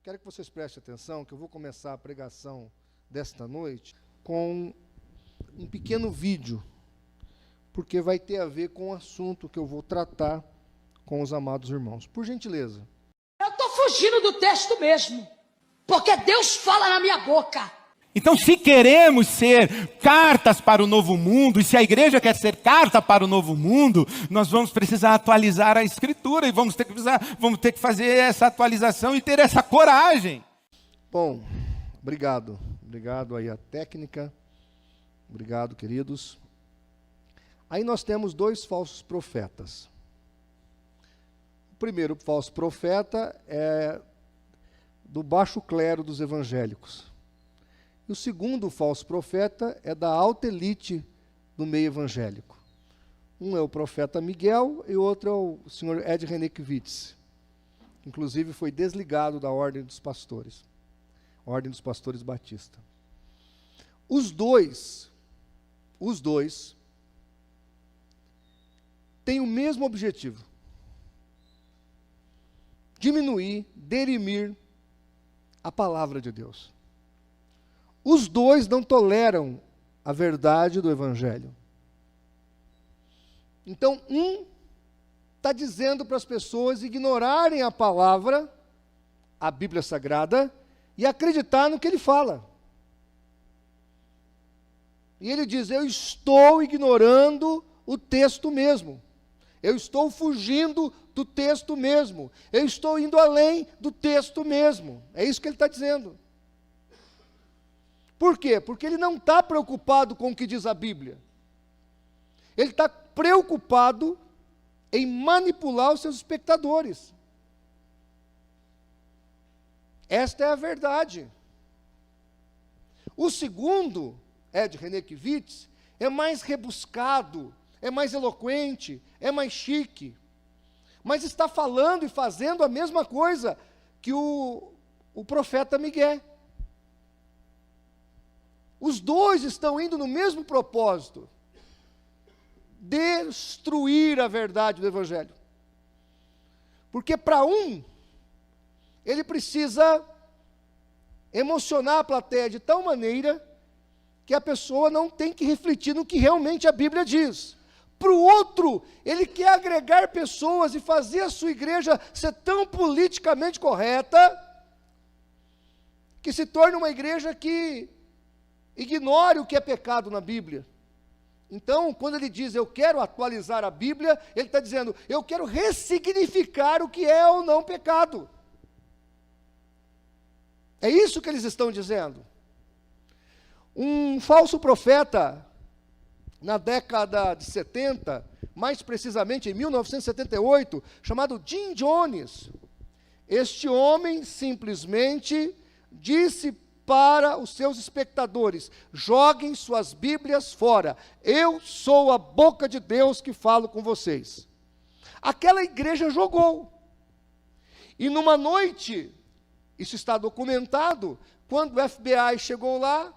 Quero que vocês prestem atenção, que eu vou começar a pregação desta noite com um pequeno vídeo, porque vai ter a ver com o assunto que eu vou tratar com os amados irmãos. Por gentileza. Eu estou fugindo do texto mesmo, porque Deus fala na minha boca. Então, se queremos ser cartas para o novo mundo, e se a igreja quer ser carta para o novo mundo, nós vamos precisar atualizar a Escritura, e vamos ter que fazer essa atualização e ter essa coragem. Bom, obrigado. Obrigado aí a técnica. Obrigado, queridos. Aí nós temos dois falsos profetas. O primeiro falso profeta é do baixo clero dos evangélicos. E o segundo falso profeta é da alta elite do meio evangélico. Um é o profeta Miguel e o outro é o senhor Ed Renekiewicz, que inclusive foi desligado da Ordem dos Pastores, Ordem dos Pastores Batista. Os dois têm o mesmo objetivo: diminuir, derimir a palavra de Deus. Os dois não toleram a verdade do Evangelho. Então, um está dizendo para as pessoas ignorarem a palavra, a Bíblia Sagrada, e acreditar no que ele fala. E ele diz: eu estou ignorando o texto mesmo. Eu estou fugindo do texto mesmo. Eu estou indo além do texto mesmo. É isso que ele está dizendo. Por quê? Porque ele não está preocupado com o que diz a Bíblia. Ele está preocupado em manipular os seus espectadores. Esta é a verdade. O segundo, Ed Renekiewicz, é mais rebuscado, é mais eloquente, é mais chique, mas está falando e fazendo a mesma coisa que o profeta Miguel. Os dois estão indo no mesmo propósito: destruir a verdade do Evangelho. Porque para um, ele precisa emocionar a plateia de tal maneira que a pessoa não tem que refletir no que realmente a Bíblia diz. Para o outro, ele quer agregar pessoas e fazer a sua igreja ser tão politicamente correta que se torne uma igreja que ignore o que é pecado na Bíblia. Então, quando ele diz eu quero atualizar a Bíblia, ele está dizendo eu quero ressignificar o que é ou não pecado. É isso que eles estão dizendo. Um falso profeta, na década de 70, mais precisamente em 1978, chamado Jim Jones, este homem simplesmente disse para os seus espectadores: joguem suas Bíblias fora, eu sou a boca de Deus que falo com vocês. Aquela igreja jogou, e numa noite, isso está documentado, quando o FBI chegou lá,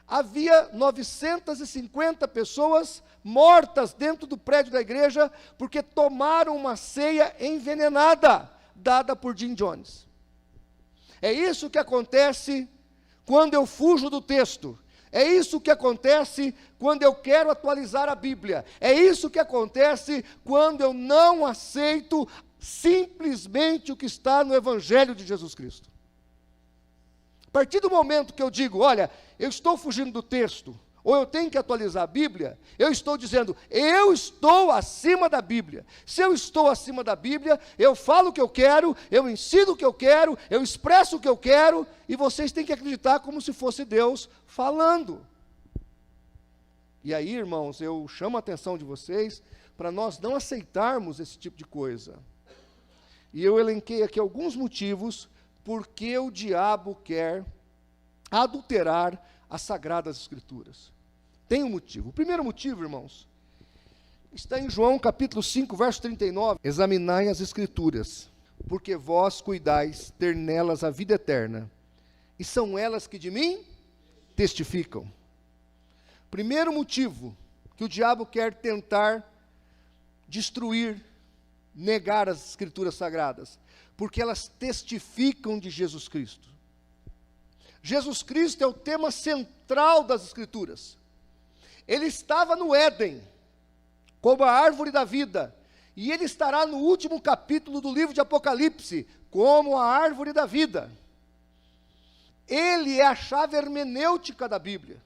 havia 950 pessoas mortas dentro do prédio da igreja, porque tomaram uma ceia envenenada, dada por Jim Jones. É isso que acontece quando eu fujo do texto. É isso que acontece quando eu quero atualizar a Bíblia. É isso que acontece quando eu não aceito simplesmente o que está no Evangelho de Jesus Cristo. A partir do momento que eu digo, olha, eu estou fugindo do texto, ou eu tenho que atualizar a Bíblia, eu estou dizendo, eu estou acima da Bíblia. Se eu estou acima da Bíblia, eu falo o que eu quero, eu ensino o que eu quero, eu expresso o que eu quero, e vocês têm que acreditar como se fosse Deus falando. E aí, irmãos, eu chamo a atenção de vocês para nós não aceitarmos esse tipo de coisa. E eu elenquei aqui alguns motivos porque o diabo quer adulterar as Sagradas Escrituras. Tem um motivo. O primeiro motivo, irmãos, está em João capítulo 5, verso 39. Examinai as Escrituras, porque vós cuidais ter nelas a vida eterna, e são elas que de mim testificam. Primeiro motivo que o diabo quer tentar destruir, negar as Escrituras Sagradas? Porque elas testificam de Jesus Cristo. Jesus Cristo é o tema central das Escrituras. Ele estava no Éden, como a árvore da vida, e ele estará no último capítulo do livro de Apocalipse, como a árvore da vida. Ele é a chave hermenêutica da Bíblia.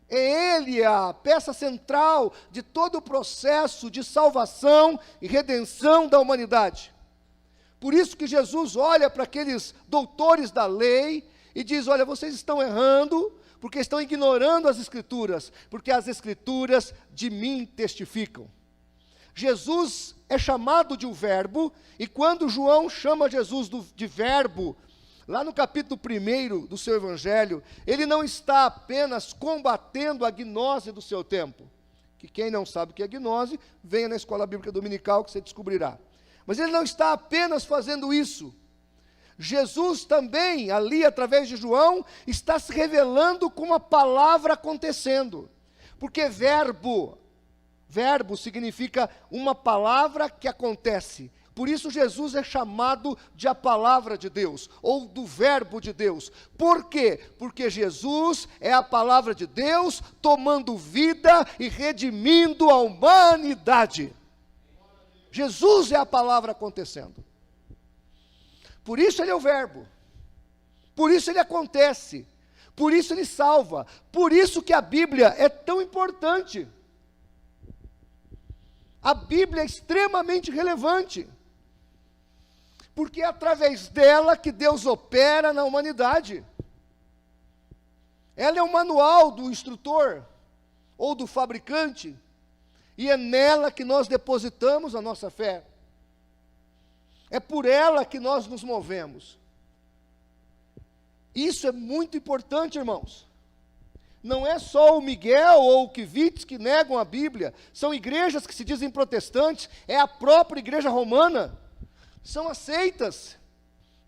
Ele é a peça central de todo o processo de salvação e redenção da humanidade. Por isso que Jesus olha para aqueles doutores da lei e diz: olha, vocês estão errando, porque estão ignorando as Escrituras, porque as Escrituras de mim testificam. Jesus é chamado de o Verbo, e quando João chama Jesus de Verbo, lá no capítulo 1 do seu Evangelho, ele não está apenas combatendo a gnose do seu tempo, que quem não sabe o que é gnose, venha na escola bíblica dominical que você descobrirá. Mas ele não está apenas fazendo isso. Jesus também, ali através de João, está se revelando com a palavra acontecendo. Porque verbo significa uma palavra que acontece. Por isso Jesus é chamado de a palavra de Deus, ou do verbo de Deus. Por quê? Porque Jesus é a palavra de Deus, tomando vida e redimindo a humanidade. Jesus é a palavra acontecendo. Por isso ele é o verbo. Por isso ele acontece. Por isso ele salva. Por isso que a Bíblia é tão importante. A Bíblia é extremamente relevante. Porque é através dela que Deus opera na humanidade. Ela é o manual do instrutor ou do fabricante, e é nela que nós depositamos a nossa fé. É por ela que nós nos movemos. Isso é muito importante, irmãos. Não é só o Miguel ou o Kivitz que negam a Bíblia, são igrejas que se dizem protestantes, é a própria igreja romana. São aceitas,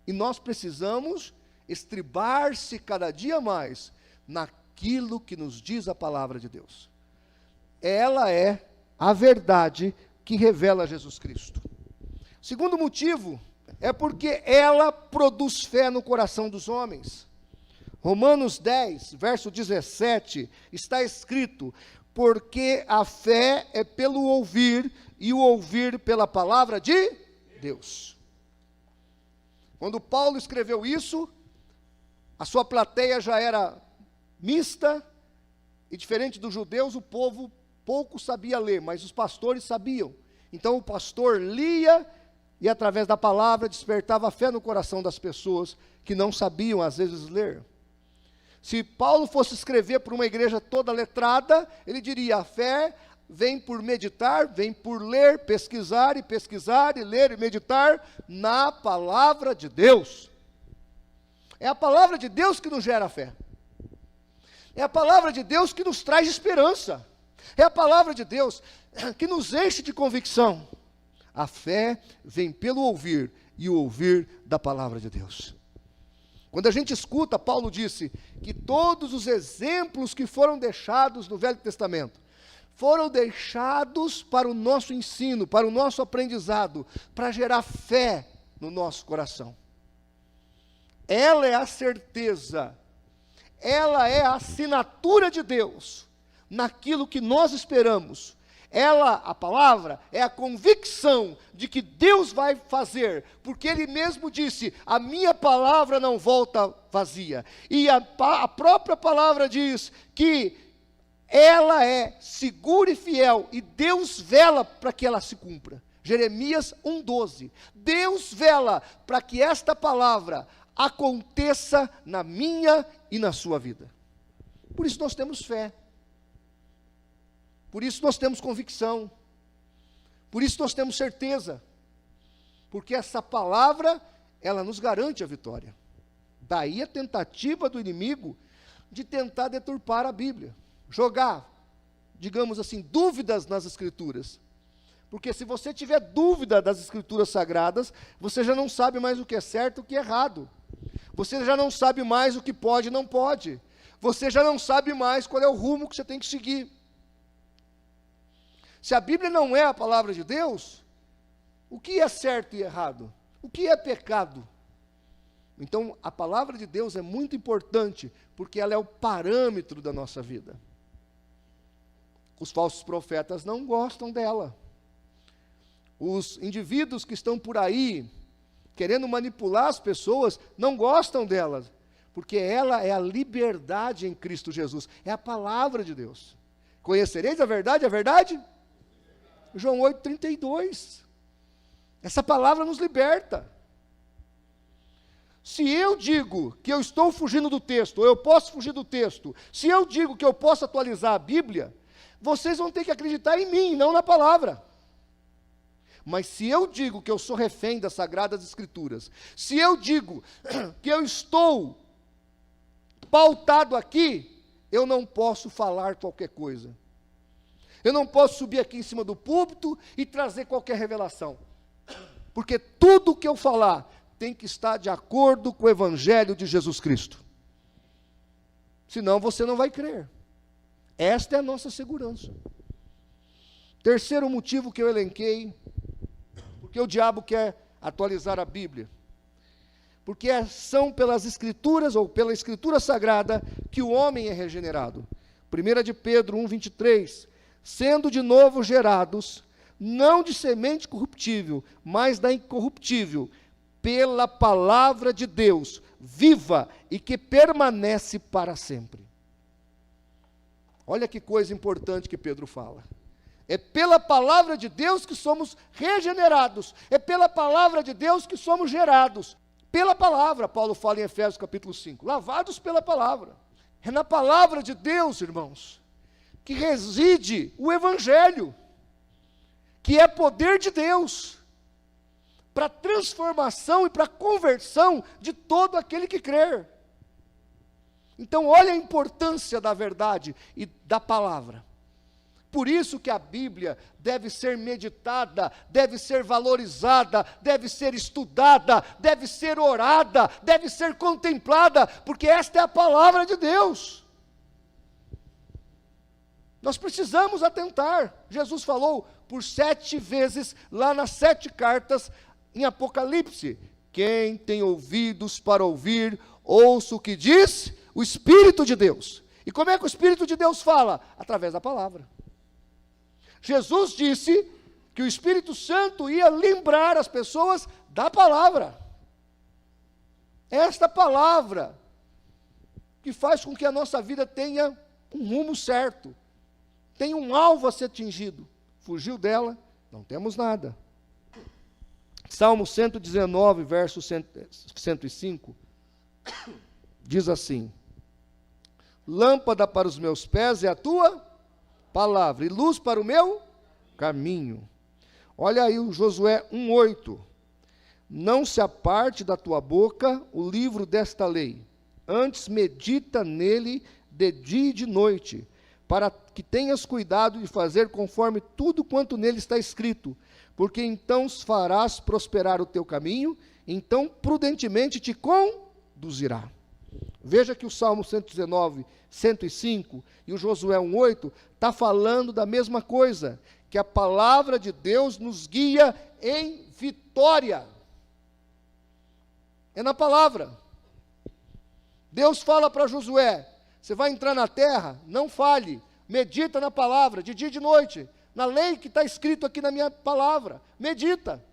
e nós precisamos estribar-se cada dia mais naquilo que nos diz a palavra de Deus. Ela é a verdade que revela Jesus Cristo. Segundo motivo, é porque ela produz fé no coração dos homens. Romanos 10, verso 17, está escrito: porque a fé é pelo ouvir, e o ouvir pela palavra de Deus. Quando Paulo escreveu isso, a sua plateia já era mista, e diferente dos judeus, o povo pouco sabia ler, mas os pastores sabiam. Então o pastor lia, e através da palavra despertava a fé no coração das pessoas que não sabiam às vezes ler. Se Paulo fosse escrever para uma igreja toda letrada, ele diria: a fé vem por meditar, vem por ler, pesquisar, e ler e meditar na palavra de Deus. É a palavra de Deus que nos gera fé. É a palavra de Deus que nos traz esperança. É a palavra de Deus que nos enche de convicção. A fé vem pelo ouvir, e o ouvir da palavra de Deus. Quando a gente escuta, Paulo disse que todos os exemplos que foram deixados no Velho Testamento foram deixados para o nosso ensino, para o nosso aprendizado, para gerar fé no nosso coração. Ela é a certeza, ela é a assinatura de Deus naquilo que nós esperamos. Ela, a palavra, é a convicção de que Deus vai fazer, porque Ele mesmo disse: a minha palavra não volta vazia. E a própria palavra diz que ela é segura e fiel, e Deus vela para que ela se cumpra. Jeremias 1,12. Deus vela para que esta palavra aconteça na minha e na sua vida. Por isso nós temos fé. Por isso nós temos convicção. Por isso nós temos certeza. Porque essa palavra, ela nos garante a vitória. Daí a tentativa do inimigo de tentar deturpar a Bíblia. Jogar, digamos assim, dúvidas nas Escrituras. Porque se você tiver dúvida das Escrituras Sagradas, você já não sabe mais o que é certo e o que é errado. Você já não sabe mais o que pode e não pode. Você já não sabe mais qual é o rumo que você tem que seguir. Se a Bíblia não é a palavra de Deus, O que é certo e errado? O que é pecado? Então, a palavra de Deus é muito importante, porque ela é o parâmetro da nossa vida. Os falsos profetas não gostam dela. Os indivíduos que estão por aí, querendo manipular as pessoas, não gostam dela, porque ela é a liberdade em Cristo Jesus, é a palavra de Deus. Conhecereis a verdade, a verdade? João 8,32. Essa palavra nos liberta. Se eu digo que eu estou fugindo do texto, ou eu posso fugir do texto, se eu digo que eu posso atualizar a Bíblia, vocês vão ter que acreditar em mim, não na palavra. Mas se eu digo que eu sou refém das Sagradas Escrituras, se eu digo que eu estou pautado aqui, eu não posso falar qualquer coisa. Eu não posso subir aqui em cima do púlpito e trazer qualquer revelação. Porque tudo que eu falar tem que estar de acordo com o Evangelho de Jesus Cristo. Senão você não vai crer. Esta é a nossa segurança. Terceiro motivo que eu elenquei, porque o diabo quer atualizar a Bíblia. Porque são pelas Escrituras, ou pela Escritura Sagrada, que o homem é regenerado. 1 de Pedro 1,23, sendo de novo gerados, não de semente corruptível, mas da incorruptível, pela palavra de Deus, viva e que permanece para sempre. Olha que coisa importante que Pedro fala. É pela palavra de Deus que somos regenerados, é pela palavra de Deus que somos gerados. Pela palavra, Paulo fala em Efésios capítulo 5, lavados pela palavra. É na palavra de Deus, irmãos, que reside o Evangelho, que é poder de Deus, para a transformação e para a conversão de todo aquele que crer. Então, olha a importância da verdade e da palavra. Por isso que a Bíblia deve ser meditada, deve ser valorizada, deve ser estudada, deve ser orada, deve ser contemplada, porque esta é a palavra de Deus. Nós precisamos atentar. Jesus falou por 7 vezes, lá nas 7 cartas, em Apocalipse: quem tem ouvidos para ouvir, ouça o que diz o Espírito de Deus. E como é que o Espírito de Deus fala? Através da palavra. Jesus disse que o Espírito Santo ia lembrar as pessoas da palavra. Esta palavra que faz com que a nossa vida tenha um rumo certo, tenha um alvo a ser atingido. Fugiu dela, não temos nada. Salmo 119, verso 105, diz assim: lâmpada para os meus pés é a tua palavra, e luz para o meu caminho. Olha aí o Josué 1,8. Não se aparte da tua boca o livro desta lei, antes medita nele de dia e de noite, para que tenhas cuidado de fazer conforme tudo quanto nele está escrito, porque então farás prosperar o teu caminho, então prudentemente te conduzirá. Veja que o Salmo 119, 105 e o Josué 1,8 está falando da mesma coisa, que a palavra de Deus nos guia em vitória. É na palavra. Deus fala para Josué: você vai entrar na terra, não fale, medita na palavra, de dia e de noite, na lei que está escrito aqui na minha palavra, medita.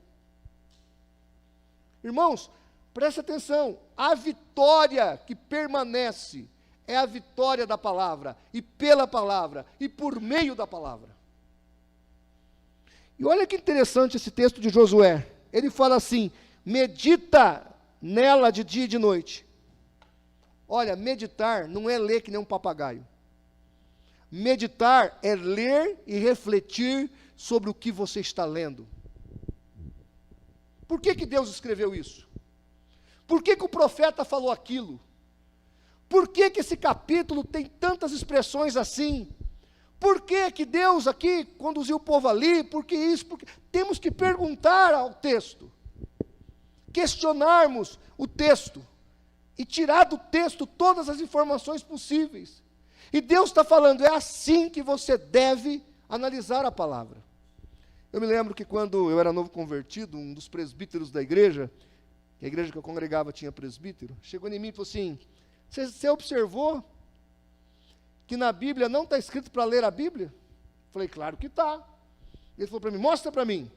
Irmãos, preste atenção, a vitória que permanece é a vitória da palavra, e pela palavra, e por meio da palavra. E olha que interessante esse texto de Josué, ele fala assim: medita nela de dia e de noite. Olha, meditar não é ler que nem um papagaio. Meditar é ler e refletir sobre o que você está lendo. Por que Deus escreveu isso? Por que o profeta falou aquilo? Por que esse capítulo tem tantas expressões assim? Por que Deus aqui conduziu o povo ali? Por que isso? Porque temos que perguntar ao texto, questionarmos o texto e tirar do texto todas as informações possíveis. E Deus está falando, é assim que você deve analisar a palavra. Eu me lembro que quando eu era novo convertido, um dos presbíteros da igreja, que a igreja que eu congregava tinha presbítero, chegou em mim e falou assim, você observou que na Bíblia não está escrito para ler a Bíblia? Falei, claro que está. Ele falou para mim, mostra para mim.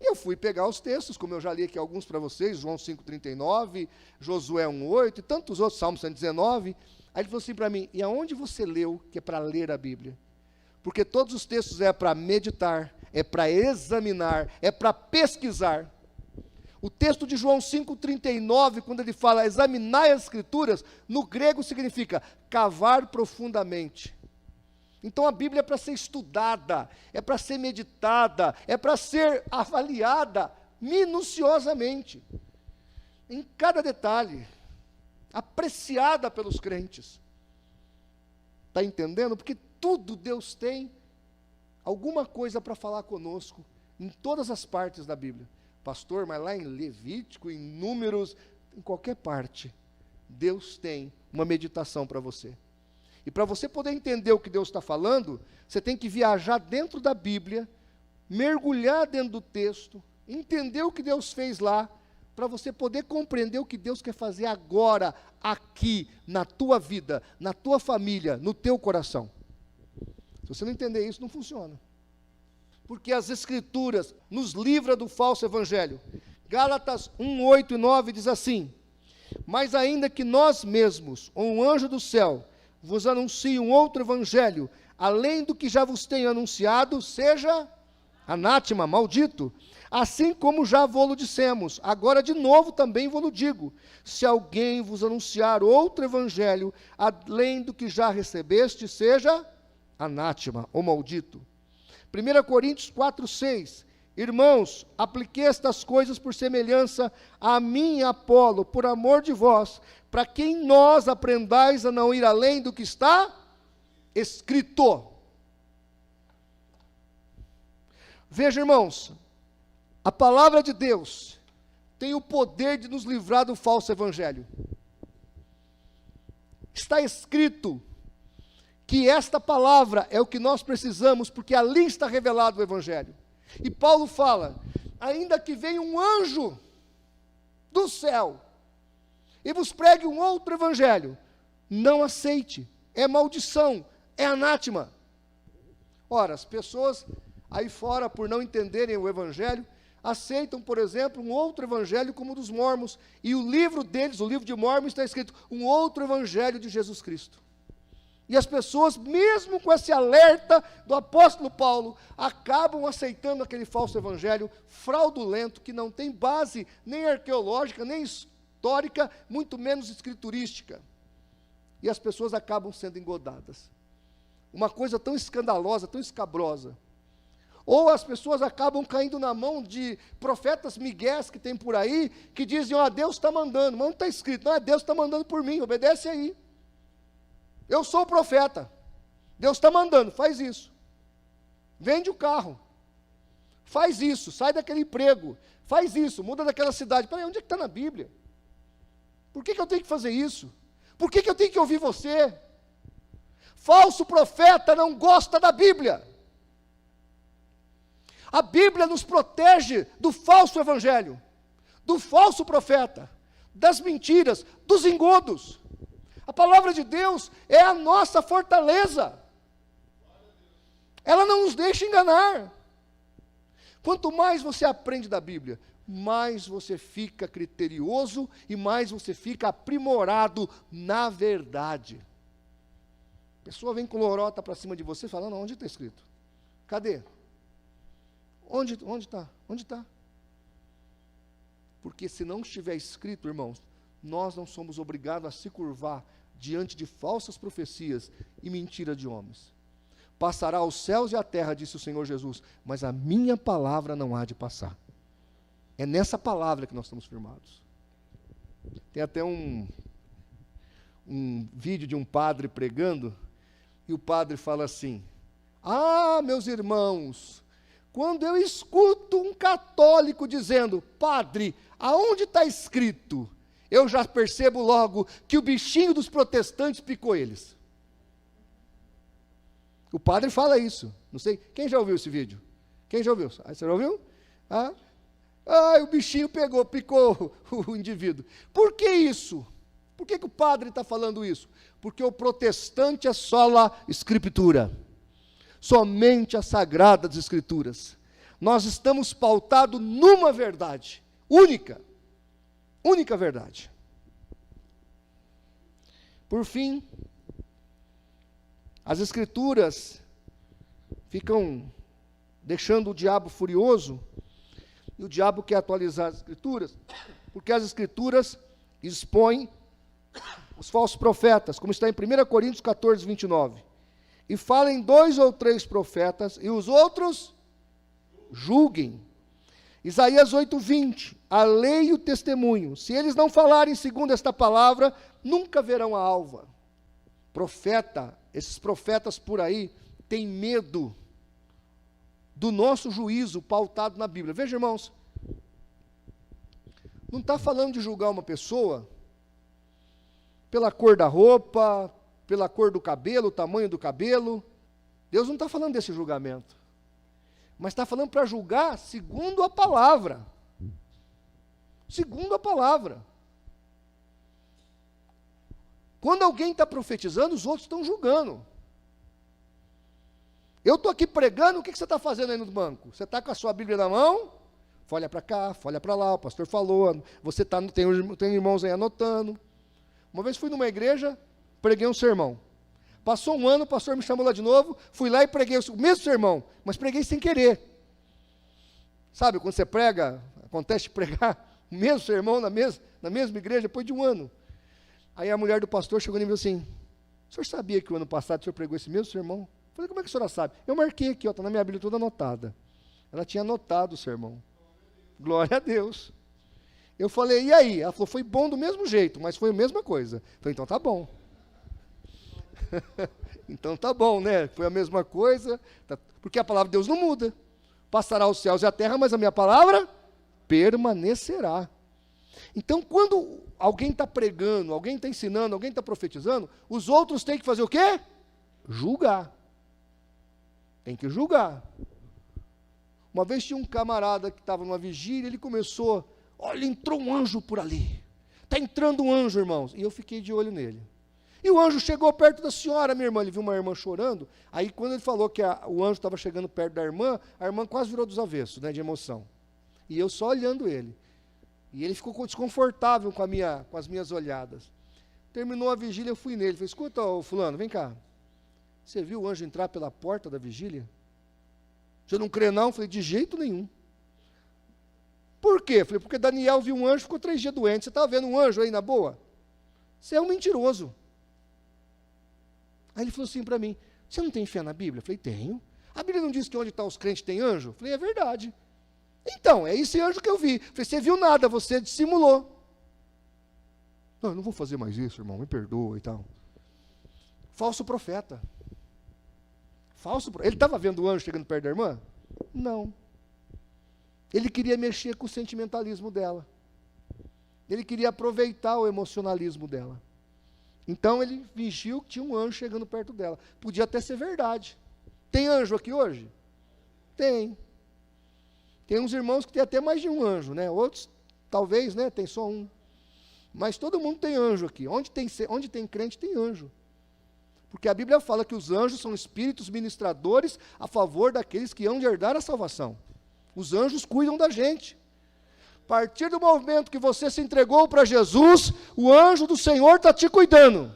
E eu fui pegar os textos, como eu já li aqui alguns para vocês, João 5,39, Josué 1,8 e tantos outros, Salmo 119. Aí ele falou assim para mim, e aonde você leu que é para ler a Bíblia? Porque todos os textos é para meditar, é para examinar, é para pesquisar. O texto de João 5,39, quando ele fala examinar as Escrituras, no grego significa cavar profundamente. Então a Bíblia é para ser estudada, é para ser meditada, é para ser avaliada minuciosamente, em cada detalhe, apreciada pelos crentes. Está entendendo? Porque tudo Deus tem alguma coisa para falar conosco, em todas as partes da Bíblia. Pastor, mas lá em Levítico, em Números, em qualquer parte, Deus tem uma meditação para você. E para você poder entender o que Deus está falando, você tem que viajar dentro da Bíblia, mergulhar dentro do texto, entender o que Deus fez lá, para você poder compreender o que Deus quer fazer agora, aqui, na tua vida, na tua família, no teu coração. Se você não entender isso, não funciona. Porque as Escrituras nos livram do falso evangelho. Gálatas 1, 8 e 9 diz assim, mas ainda que nós mesmos, ou um anjo do céu, vos anuncie um outro evangelho, além do que já vos tenho anunciado, seja anátema, maldito. Assim como já vô-lo dissemos, agora de novo também vô-lo digo, se alguém vos anunciar outro evangelho, além do que já recebeste, seja anátema, ou maldito. 1 Coríntios 4, 6, irmãos, apliquei estas coisas por semelhança a mim e a Apolo, por amor de vós, para que em nós aprendais a não ir além do que está escrito. Veja, irmãos, a palavra de Deus tem o poder de nos livrar do falso evangelho. Está escrito que esta palavra é o que nós precisamos, porque ali está revelado o evangelho. E Paulo fala, ainda que venha um anjo do céu e vos pregue um outro evangelho, não aceite, é maldição, é anátema. Ora, as pessoas aí fora, por não entenderem o evangelho, aceitam, por exemplo, um outro evangelho como o dos mormons, e o livro deles, o livro de Mormon, está escrito, um outro evangelho de Jesus Cristo. E as pessoas, mesmo com esse alerta do apóstolo Paulo, acabam aceitando aquele falso evangelho fraudulento, que não tem base nem arqueológica, nem histórica, muito menos escriturística. E as pessoas acabam sendo engodadas. Uma coisa tão escandalosa, tão escabrosa. Ou as pessoas acabam caindo na mão de profetas migués que tem por aí, que dizem, ó, Deus está mandando, mas não está escrito, não, Deus está mandando por mim, obedece aí. Eu sou o profeta, Deus está mandando, faz isso. Vende o carro, faz isso, sai daquele emprego, faz isso, muda daquela cidade. Peraí, onde é que está na Bíblia? Por que eu tenho que fazer isso? Por que eu tenho que ouvir você? Falso profeta não gosta da Bíblia. A Bíblia nos protege do falso evangelho, do falso profeta, das mentiras, dos engodos. A palavra de Deus é a nossa fortaleza. Ela não nos deixa enganar. Quanto mais você aprende da Bíblia, mais você fica criterioso e mais você fica aprimorado na verdade. A pessoa vem com lorota para cima de você falando, onde está escrito? Cadê? Onde está? Onde está? Porque se não estiver escrito, irmãos, nós não somos obrigados a se curvar diante de falsas profecias e mentira de homens. Passará os céus e a terra, disse o Senhor Jesus, mas a minha palavra não há de passar. É nessa palavra que nós estamos firmados. Tem até um vídeo de um padre pregando, e o padre fala assim, meus irmãos, quando eu escuto um católico dizendo, padre, aonde está escrito? Eu já percebo logo que o bichinho dos protestantes picou eles. O padre fala isso. Não sei, quem já ouviu esse vídeo? Quem já ouviu? Você já ouviu? O bichinho picou o indivíduo. Por que isso? Por que o padre está falando isso? Porque o protestante é sola escritura. Somente as sagradas escrituras. Nós estamos pautados numa verdade, única verdade. Por fim, as escrituras ficam deixando o diabo furioso, e o diabo quer atualizar as escrituras, porque as escrituras expõem os falsos profetas, como está em 1 Coríntios 14, 29. E falem 2 ou 3 profetas, e os outros julguem. Isaías 8, 20. A lei e o testemunho, se eles não falarem segundo esta palavra, nunca verão a alva. Esses profetas por aí, têm medo do nosso juízo pautado na Bíblia. Veja, irmãos, não está falando de julgar uma pessoa pela cor da roupa, pela cor do cabelo, o tamanho do cabelo. Deus não está falando desse julgamento, mas está falando para julgar segundo a palavra. Segundo a palavra. Quando alguém está profetizando, os outros estão julgando. Eu estou aqui pregando, o que você está fazendo aí no banco? Você está com a sua Bíblia na mão? Folha para cá, folha para lá, o pastor falou, você tem irmãos aí anotando. Uma vez fui numa igreja, preguei um sermão. Passou um ano, o pastor me chamou lá de novo, fui lá e preguei o mesmo sermão, mas preguei sem querer. Sabe, quando você prega, acontece de pregar o mesmo sermão na mesma igreja depois de um ano. Aí a mulher do pastor chegou em mim e falou assim, o senhor sabia que o ano passado o senhor pregou esse mesmo sermão? Eu falei, como é que a senhora sabe? Eu marquei aqui, está na minha Bíblia toda anotada. Ela tinha anotado o sermão. Glória a Deus. Eu falei, e aí? Ela falou, foi bom do mesmo jeito, mas foi a mesma coisa. Eu falei, então tá bom. Então tá bom, né? Foi a mesma coisa, porque a palavra de Deus não muda. Passará os céus e a terra, mas a minha palavra permanecerá. Então, quando alguém está pregando, alguém está ensinando, alguém está profetizando, os outros têm que fazer o quê? Julgar. Tem que julgar. Uma vez tinha um camarada que estava numa vigília, ele começou, olha, entrou um anjo por ali. Está entrando um anjo, irmãos. E eu fiquei de olho nele. E o anjo chegou perto da senhora, minha irmã, ele viu uma irmã chorando, aí quando ele falou que o anjo estava chegando perto da irmã, a irmã quase virou dos avessos, né, de emoção. E eu só olhando ele. E ele ficou desconfortável com as minhas olhadas. Terminou a vigília, eu fui nele, falei, escuta, ô fulano, vem cá. Você viu o anjo entrar pela porta da vigília? Você não crê não? Eu falei, de jeito nenhum. Por quê? Eu falei, porque Daniel viu um anjo, ficou 3 dias doente. Você estava vendo um anjo aí na boa? Você é um mentiroso. Aí ele falou assim para mim, você não tem fé na Bíblia? Eu falei, tenho. A Bíblia não diz que onde estão os crentes tem anjo? Eu falei, é verdade. Então, é esse anjo que eu vi. Eu falei, você viu nada, você dissimulou. Não, eu não vou fazer mais isso, irmão, me perdoa e tal. Falso profeta. Ele estava vendo o anjo chegando perto da irmã? Não. Ele queria mexer com o sentimentalismo dela. Ele queria aproveitar o emocionalismo dela. Então ele fingiu que tinha um anjo chegando perto dela. Podia até ser verdade. Tem anjo aqui hoje? Tem. Tem uns irmãos que tem até mais de um anjo, né? Outros, talvez, né? Tem só um. Mas todo mundo tem anjo aqui. Onde tem crente, tem anjo. Porque a Bíblia fala que os anjos são espíritos ministradores a favor daqueles que hão de herdar a salvação. Os anjos cuidam da gente. A partir do momento que você se entregou para Jesus, o anjo do Senhor está te cuidando.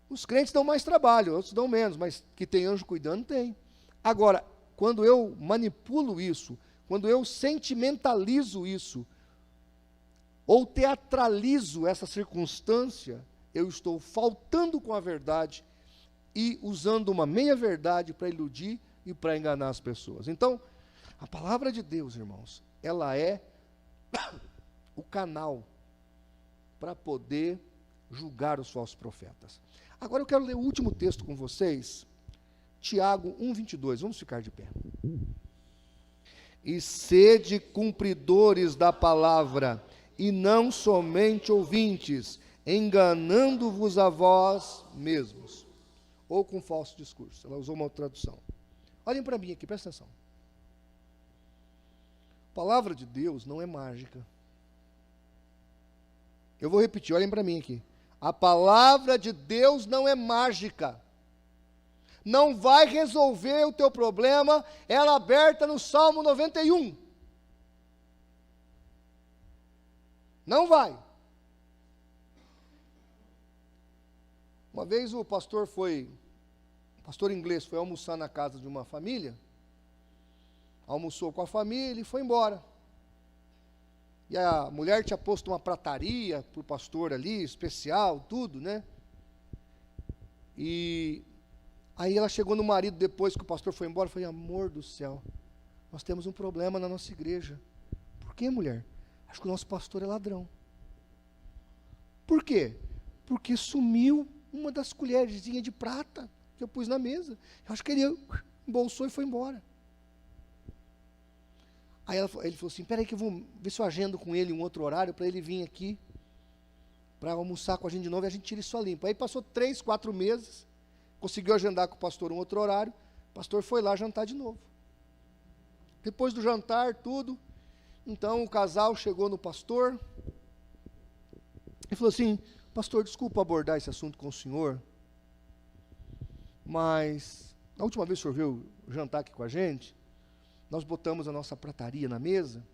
Os crentes dão mais trabalho, outros dão menos, mas que tem anjo cuidando, tem. Agora, quando eu manipulo isso, quando eu sentimentalizo isso, ou teatralizo essa circunstância, eu estou faltando com a verdade e usando uma meia-verdade para iludir e para enganar as pessoas. Então, a palavra de Deus, irmãos, ela é o canal para poder julgar os falsos profetas. Agora eu quero ler o último texto com vocês, Tiago 1:22, vamos ficar de pé. E sede cumpridores da palavra, e não somente ouvintes, enganando-vos a vós mesmos. ou com falso discurso. Ela usou uma outra tradução. Olhem para mim aqui, presta atenção. A palavra de Deus não é mágica. Eu vou repetir, olhem para mim aqui. A palavra de Deus não é mágica. Não vai resolver o teu problema, ela aberta no Salmo 91. Não vai. Uma vez o pastor inglês foi almoçar na casa de uma família, almoçou com a família e foi embora. E a mulher tinha posto uma prataria para o pastor ali, especial, tudo, né? E aí ela chegou no marido depois que o pastor foi embora e falou: amor do céu, nós temos um problema na nossa igreja. Por quê, mulher? Acho que o nosso pastor é ladrão. Por quê? Porque sumiu uma das colherzinhas de prata que eu pus na mesa. Eu acho que ele embolsou e foi embora. Aí ele falou assim: peraí que eu vou ver se eu agendo com ele um outro horário para ele vir aqui para almoçar com a gente de novo e a gente tira isso a limpo. Aí passou 3, 4 meses, conseguiu agendar com o pastor um outro horário, o pastor foi lá jantar de novo. Depois do jantar, tudo, então o casal chegou no pastor e falou assim: pastor, desculpa abordar esse assunto com o senhor, mas na última vez que o senhor veio jantar aqui com a gente, nós botamos a nossa prataria na mesa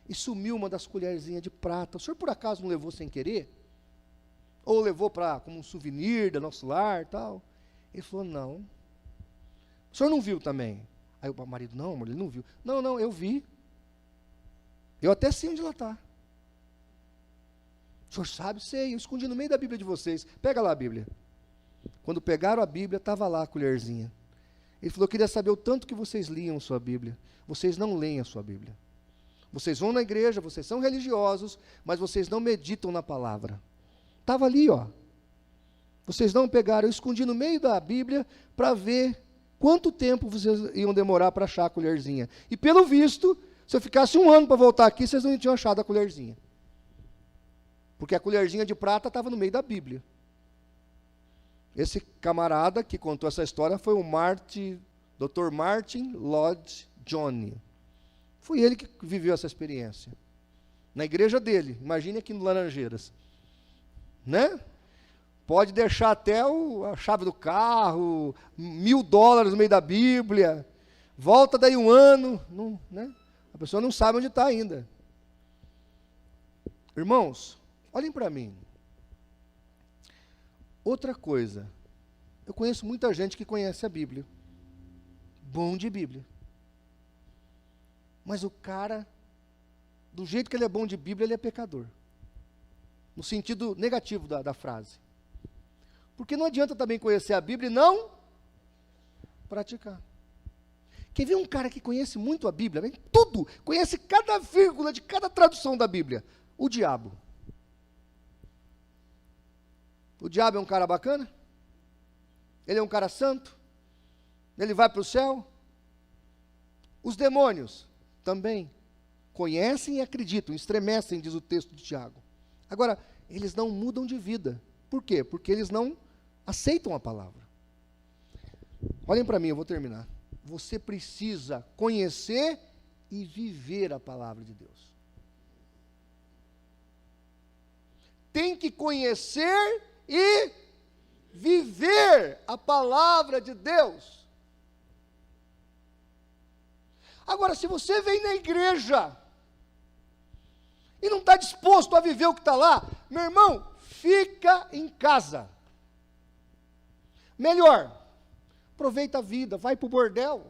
e sumiu uma das colherzinhas de prata. O senhor por acaso não levou sem querer? Ou levou como um souvenir do nosso lar e tal? Ele falou: não. O senhor não viu também? Aí o marido: não, amor, ele não viu. Não, eu vi. Eu até sei onde ela está. O senhor sabe? Sei, eu escondi no meio da Bíblia de vocês. Pega lá a Bíblia. Quando pegaram a Bíblia, estava lá a colherzinha. Ele falou: queria saber o tanto que vocês liam a sua Bíblia. Vocês não leem a sua Bíblia. Vocês vão na igreja, vocês são religiosos, mas vocês não meditam na palavra. Estava ali, ó. Vocês não pegaram, eu escondi no meio da Bíblia para ver quanto tempo vocês iam demorar para achar a colherzinha. E pelo visto, se eu ficasse 1 ano para voltar aqui, vocês não tinham achado a colherzinha. Porque a colherzinha de prata estava no meio da Bíblia. Esse camarada que contou essa história foi o Dr. Martin Lloyd Jones. Foi ele que viveu essa experiência. Na igreja dele, imagine aqui no Laranjeiras. Né? Pode deixar até a chave do carro, $1.000 no meio da Bíblia, volta daí 1 ano, não, né? A pessoa não sabe onde está ainda. Irmãos, olhem para mim. Outra coisa, eu conheço muita gente que conhece a Bíblia, bom de Bíblia, mas o cara, do jeito que ele é bom de Bíblia, ele é pecador, no sentido negativo da frase, porque não adianta também conhecer a Bíblia e não praticar. Quer ver um cara que conhece muito a Bíblia, né? Tudo, conhece cada vírgula de cada tradução da Bíblia? O diabo. O diabo é um cara bacana? Ele é um cara santo? Ele vai para o céu? Os demônios também conhecem e acreditam, estremecem, diz o texto de Tiago. Agora, eles não mudam de vida. Por quê? Porque eles não aceitam a palavra. Olhem para mim, eu vou terminar. Você precisa conhecer e viver a palavra de Deus. Tem que conhecer e viver a palavra de Deus. Agora, se você vem na igreja e não está disposto a viver o que está lá, meu irmão, fica em casa. Melhor, aproveita a vida, vai para o bordel.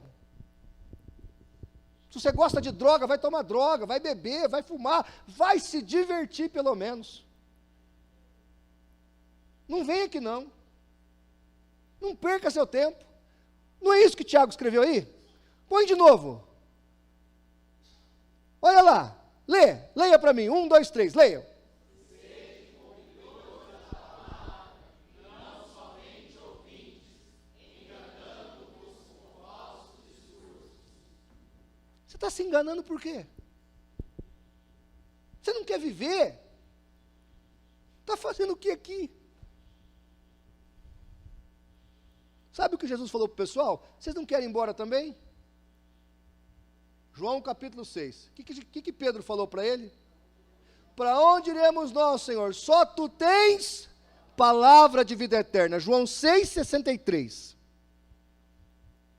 Se você gosta de droga, vai tomar droga, vai beber, vai fumar, vai se divertir pelo menos. Não venha aqui não. Não perca seu tempo. Não é isso que Tiago escreveu aí? Põe de novo. Olha lá. Leia para mim. 1, 2, 3, leia. Você está se enganando por quê? Você não quer viver? Está fazendo o que aqui? Sabe o que Jesus falou para o pessoal? Vocês não querem ir embora também? João capítulo 6. O que Pedro falou para ele? Para onde iremos nós, Senhor? Só tu tens palavra de vida eterna. João 6,63.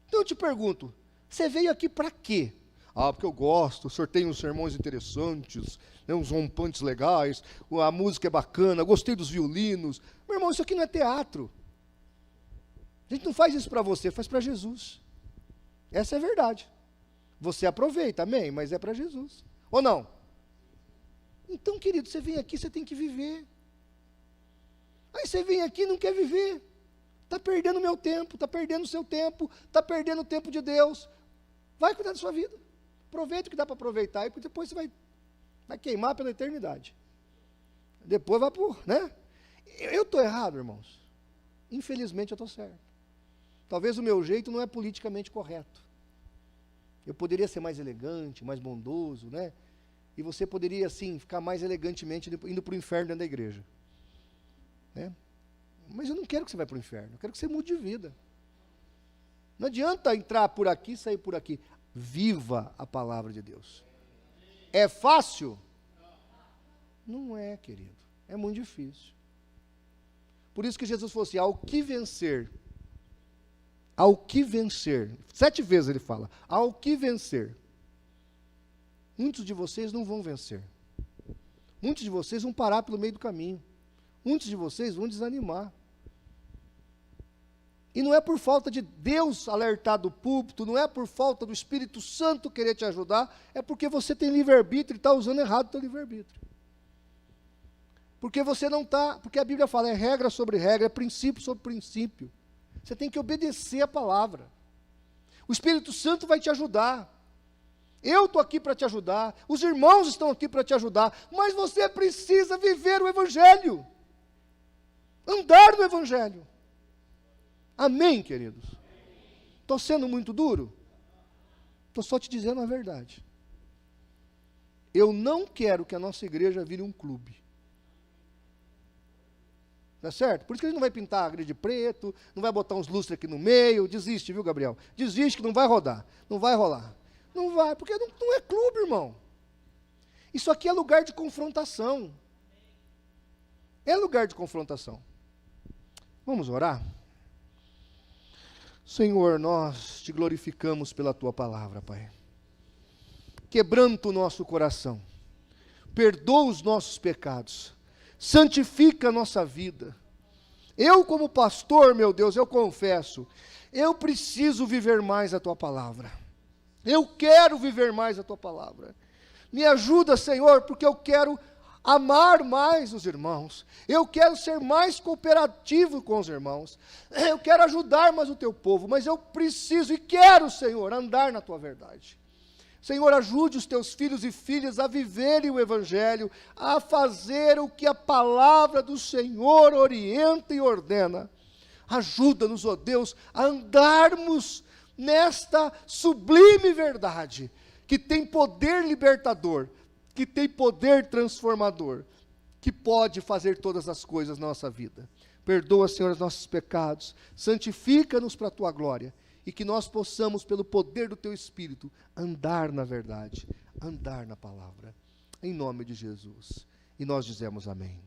Então eu te pergunto, você veio aqui para quê? Ah, porque eu gosto, o senhor tem uns sermões interessantes, né, uns rompantes legais, a música é bacana, gostei dos violinos. Meu irmão, isso aqui não é teatro. A gente não faz isso para você, faz para Jesus. Essa é a verdade. Você aproveita, amém, mas é para Jesus. Ou não? Então, querido, você vem aqui, você tem que viver. Aí você vem aqui e não quer viver. Está perdendo o meu tempo, está perdendo o seu tempo, está perdendo o tempo de Deus. Vai cuidar da sua vida. Aproveita o que dá para aproveitar, e depois você vai queimar pela eternidade. Depois vai por, né? Eu estou errado, irmãos. Infelizmente eu estou certo. Talvez o meu jeito não é politicamente correto. Eu poderia ser mais elegante, mais bondoso, né? E você poderia, assim, ficar mais elegantemente indo para o inferno dentro da igreja. Né? Mas eu não quero que você vá para o inferno, eu quero que você mude de vida. Não adianta entrar por aqui e sair por aqui. Viva a palavra de Deus. É fácil? Não é, querido. É muito difícil. Por isso que Jesus falou assim, ao que vencer. Ao que vencer. 7 vezes ele fala, ao que vencer. Muitos de vocês não vão vencer. Muitos de vocês vão parar pelo meio do caminho. Muitos de vocês vão desanimar. E não é por falta de Deus alertar do púlpito, não é por falta do Espírito Santo querer te ajudar, é porque você tem livre-arbítrio e está usando errado o teu livre-arbítrio. Porque você não está, porque a Bíblia fala, é regra sobre regra, é princípio sobre princípio. Você tem que obedecer a palavra. O Espírito Santo vai te ajudar. Eu estou aqui para te ajudar, os irmãos estão aqui para te ajudar, mas você precisa viver o Evangelho. Andar no Evangelho. Amém, queridos? Estou sendo muito duro? Estou só te dizendo a verdade. Eu não quero que a nossa igreja vire um clube. Tá certo? Por isso que a gente não vai pintar a igreja de preto, não vai botar uns lustres aqui no meio. Desiste, viu, Gabriel? Desiste que não vai rodar. Não vai rolar. Não vai, porque não é clube, irmão. Isso aqui é lugar de confrontação. É lugar de confrontação. Vamos orar? Senhor, nós te glorificamos pela tua palavra, Pai. Quebranta o nosso coração. Perdoa os nossos pecados. Santifica a nossa vida. Eu, como pastor, meu Deus, eu confesso, eu preciso viver mais a tua palavra. Eu quero viver mais a tua palavra. Me ajuda, Senhor, porque eu quero amar mais os irmãos. Eu quero ser mais cooperativo com os irmãos. Eu quero ajudar mais o teu povo, mas eu preciso e quero, Senhor, andar na tua verdade. Senhor, ajude os teus filhos e filhas a viverem o Evangelho, a fazer o que a palavra do Senhor orienta e ordena. Ajuda-nos, ó Deus, a andarmos nesta sublime verdade, que tem poder libertador, que tem poder transformador, que pode fazer todas as coisas na nossa vida. Perdoa, Senhor, os nossos pecados, santifica-nos para a tua glória, e que nós possamos, pelo poder do teu Espírito, andar na verdade, andar na palavra, em nome de Jesus. E nós dizemos amém.